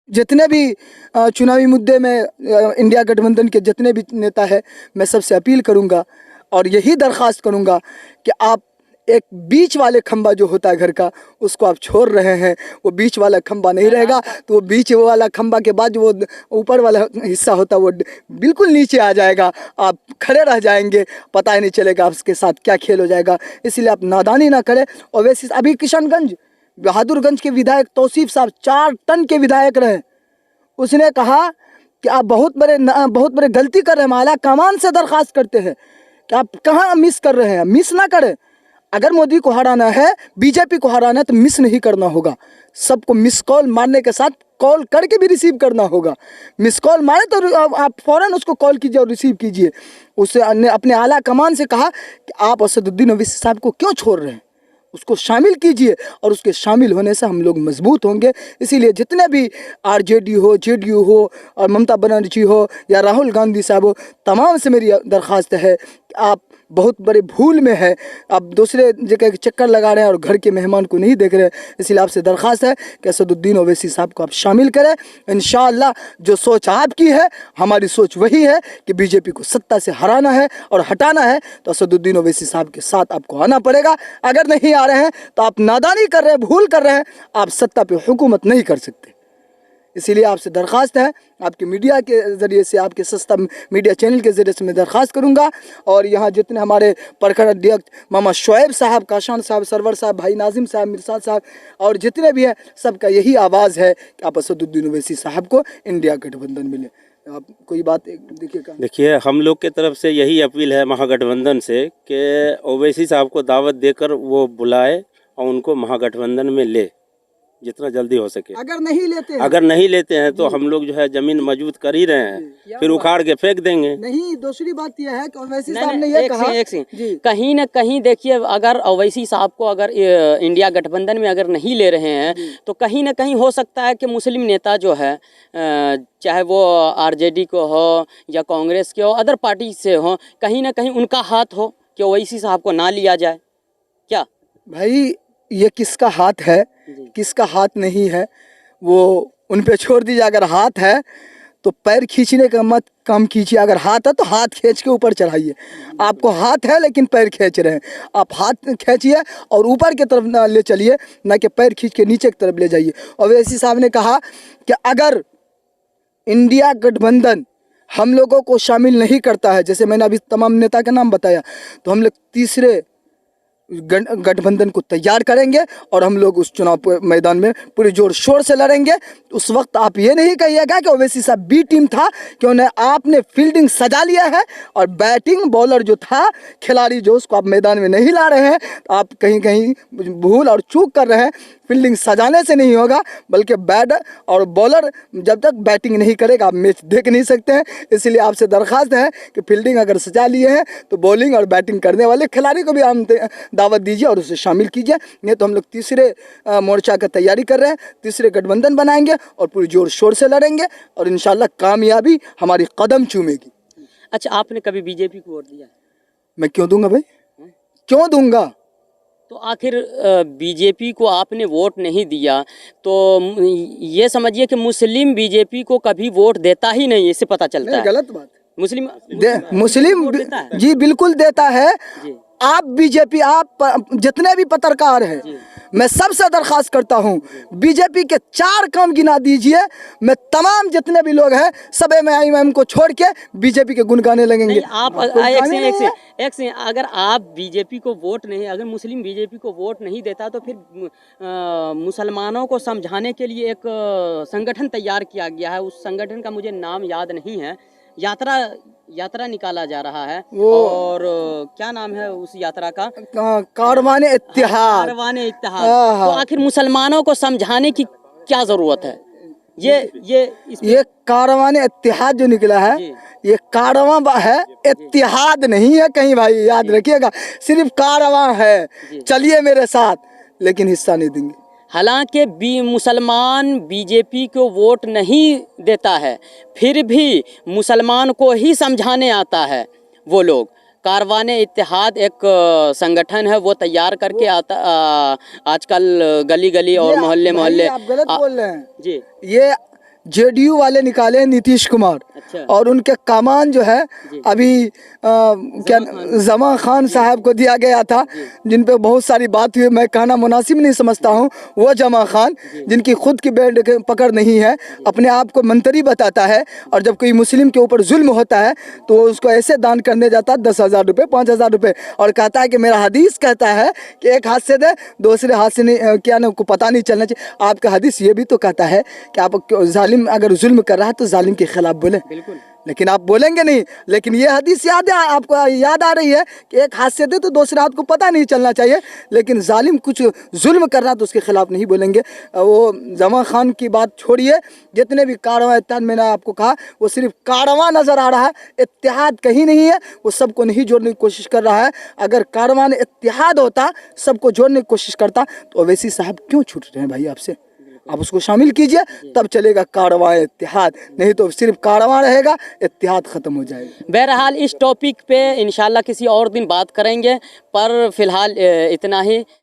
जितने भी चुनावी मुद्दे में इंडिया गठबंधन के जितने भी नेता है, मैं सबसे अपील करूंगा और यही दरख्वास्त करूंगा कि आप एक बीच वाले खंबा जो होता है घर का, उसको आप छोड़ रहे हैं। वो बीच वाला खंबा नहीं रहेगा तो वो बीच वाला खंबा के बाद जो वो ऊपर वाला हिस्सा होता है वो बिल्कुल नीचे आ जाएगा। आप खड़े रह जाएंगे, पता ही नहीं चलेगा आपके साथ क्या खेल हो जाएगा। इसलिए आप नादानी ना करें। और वैसे अभी किशनगंज बहादुरगंज के विधायक तौसीफ साहब 4 टन के विधायक रहे। उसने कहा कि आप बहुत बड़े गलती कर रहे हैं। आला कमान से दरख्वास्त करते हैं कि आप कहाँ मिस कर रहे हैं। मिस ना करें। अगर मोदी को हराना है, बीजेपी को हराना है तो मिस नहीं करना होगा। सबको मिस कॉल मारने के साथ कॉल करके भी रिसीव करना होगा। मिस कॉल मारे तो आप फ़ौरन उसको कॉल कीजिए और रिसीव कीजिए। उससे अपने आला कमान से कहा कि आप असदुद्दीन ओवैसी साहब को क्यों छोड़ रहे हैं, उसको शामिल कीजिए और उसके शामिल होने से हम लोग मजबूत होंगे। इसीलिए जितने भी आरजेडी हो, जेडीयू हो और ममता बनर्जी हो या राहुल गांधी साहब हो, तमाम से मेरी दरख्वास्त है कि आप बहुत बड़े भूल में है। आप दूसरे जगह के चक्कर लगा रहे हैं और घर के मेहमान को नहीं देख रहे हैं। इसलिए आपसे दरख्वास्त है कि असदुद्दीन ओवैसी साहब को आप शामिल करें। इंशाअल्लाह जो सोच आपकी है, हमारी सोच वही है कि बीजेपी को सत्ता से हराना है और हटाना है तो असदुद्दीन ओवैसी साहब के साथ आपको आना पड़ेगा। अगर नहीं आ रहे हैं तो आप नादानी कर रहे हैं, भूल कर रहे हैं। आप सत्ता पे हुकूमत नहीं कर सकते। इसीलिए आपसे दरख्वास्त है, आपके मीडिया के ज़रिए से, आपके सस्ता मीडिया चैनल के ज़रिए से मैं दरख्वास्त करूंगा। और यहाँ जितने हमारे प्रखंड अध्यक्ष मामा शोएब साहब, काशान साहब, सरवर साहब, भाई नाजिम साहब, मिर्साद साहब और जितने भी हैं, सबका यही आवाज़ है कि आप असदुद्दीन ओवैसी साहब को इंडिया गठबंधन मिले। आप कोई बात देखिए, हम लोग के तरफ से यही अपील है महागठबंधन से कि ओवैसी साहब को दावत देकर वो बुलाए और उनको महागठबंधन में ले जितना जल्दी हो सके। अगर नहीं लेते हैं तो हम लोग जो है जमीन मजबूत कर ही रहे हैं, फिर उखाड़ के फेंक देंगे। नहीं, दूसरी बात यह है कि ओवैसी साहब ने ये कहा, कहीं न कहीं देखिए, अगर ओवैसी साहब को अगर इंडिया गठबंधन में अगर नहीं ले रहे हैं तो कहीं न कहीं हो सकता है कि मुस्लिम नेता जो है, चाहे वो आरजेडी को हो या कांग्रेस के हो, अदर पार्टी से हो, कहीं न कहीं उनका हाथ हो कि ओवैसी साहब को ना लिया जाए। क्या भाई, ये किसका हाथ है, किसका हाथ नहीं है, वो उन पे छोड़ दीजिए। अगर हाथ है तो पैर खींचने का मत कम कीजिए। अगर हाथ है तो हाथ खींच के ऊपर चढ़ाइए। आपको हाथ है लेकिन पैर खींच रहे हैं, आप हाथ खींचिए और ऊपर की तरफ ना ले चलिए, ना कि पैर खींच के नीचे की तरफ ले जाइए। और ओवैसी साहब ने कहा कि अगर इंडिया गठबंधन हम लोगों को शामिल नहीं करता है, जैसे मैंने अभी तमाम नेता का नाम बताया, तो हम लोग तीसरे गठबंधन को तैयार करेंगे और हम लोग उस चुनाव मैदान में पूरे जोर शोर से लड़ेंगे। उस वक्त आप ये नहीं कहिएगा कि ओवैसी साहब बी टीम था, क्यों आपने फील्डिंग सजा लिया है और बैटिंग बॉलर जो था, खिलाड़ी जो, उसको आप मैदान में नहीं ला रहे हैं। तो आप कहीं कहीं भूल और चूक कर रहे हैं। फील्डिंग सजाने से नहीं होगा, बल्कि बैट और बॉलर जब तक बैटिंग नहीं करेगा आप मैच देख नहीं सकते हैं। इसलिए आपसे दरख्वास्त है कि फील्डिंग अगर सजा लिए हैं तो बॉलिंग और बैटिंग करने वाले खिलाड़ी को भी हम दावत दीजिए और उसे शामिल कीजिए। नहीं तो हम लोग तीसरे मोर्चा का तैयारी कर रहे हैं, तीसरे गठबंधन बनाएंगे और पूरी जोर शोर से लड़ेंगे और इंशाल्लाह कामयाबी हमारी कदम चूमेगी। अच्छा, आपने कभी बीजेपी को वोट दिया? मैं क्यों दूंगा भाई, क्यों दूंगा? तो आखिर बीजेपी को आपने वोट नहीं दिया तो ये समझिए कि मुस्लिम बीजेपी को कभी वोट देता ही नहीं, इससे पता चलता है। गलत बात। मुस्लिम जी बिल्कुल देता है। आप बीजेपी, आप जितने भी पत्रकार हैं, मैं सबसे दरख्वास्त करता हूं, बीजेपी के 4 काम गिना दीजिए। मैं तमाम जितने भी लोग हैं सब एमआईएम को छोड़ के बीजेपी के गुण गाने लगेंगे। आप एक से अगर आप बीजेपी को वोट नहीं, अगर मुस्लिम बीजेपी को वोट नहीं देता तो फिर मुसलमानों को समझाने के लिए एक संगठन तैयार किया गया है। उस संगठन का मुझे नाम याद नहीं है। यात्रा निकाला जा रहा है और क्या नाम है उस यात्रा का? कारवाने इत्तेहाद। तो आखिर मुसलमानों को समझाने की क्या जरूरत है? ये कारवाने इत्तेहाद जो निकला है, ये कारवां है, इत्तेहाद नहीं है कहीं भाई, याद रखिएगा। सिर्फ कारवां है, चलिए मेरे साथ, लेकिन हिस्सा नहीं देंगे। हालांकि मुसलमान बीजेपी को वोट नहीं देता है, फिर भी मुसलमान को ही समझाने आता है वो लोग। कारवाने इत्तेहाद एक संगठन है, वो तैयार करके आता आजकल गली गली और मोहल्ले आप गलत बोल रहे हैं जी। ये जेडीयू वाले निकाले हैं नीतीश कुमार, अच्छा। और उनके कमान जो है अभी क्या जमा खान साहब को दिया गया था, जिन पे बहुत सारी बात हुई, मैं कहना मुनासिब नहीं समझता हूँ। वो जमा खान जिनकी खुद की बैंड पकड़ नहीं है, अपने आप को मंत्री बताता है, और जब कोई मुस्लिम के ऊपर जुल्म होता है तो उसको ऐसे दान करने जाता है 10,000 रुपये 5,000 रुपये, और कहता है कि मेरा हदीस कहता है कि एक हाथ से दे दूसरे हाथ से नहीं, क्या ना को पता नहीं चलना चाहिए। आपका हदीस ये भी तो कहता है कि आप जालिम अगर जुल्म कर रहा है तो जालिम के खिलाफ बोले, बिल्कुल। लेकिन आप बोलेंगे नहीं। लेकिन ये हदीस याद है आपको, याद आ रही है कि एक हाथ से दे तो दूसरे हाथ को पता नहीं चलना चाहिए, लेकिन जालिम कुछ जुल्म कर रहा तो उसके खिलाफ नहीं बोलेंगे। वो जमा खान की बात छोड़िए, जितने भी कारवां इत्तेहाद मैंने आपको कहा वो सिर्फ कारवां नज़र आ रहा है, इत्तेहाद कहीं नहीं है। वो सबको नहीं जोड़ने की कोशिश कर रहा है। अगर कारवां इत्तेहाद होता, सबको जोड़ने की कोशिश करता, तो ओवैसी साहब क्यों छूट रहे हैं भाई आपसे? आप उसको शामिल कीजिए, तब चलेगा कारवां इत्तेहाद, नहीं तो सिर्फ कारवां रहेगा, इत्तेहाद ख़त्म हो जाएगा। बहरहाल इस टॉपिक पे इंशाल्लाह किसी और दिन बात करेंगे, पर फिलहाल इतना ही।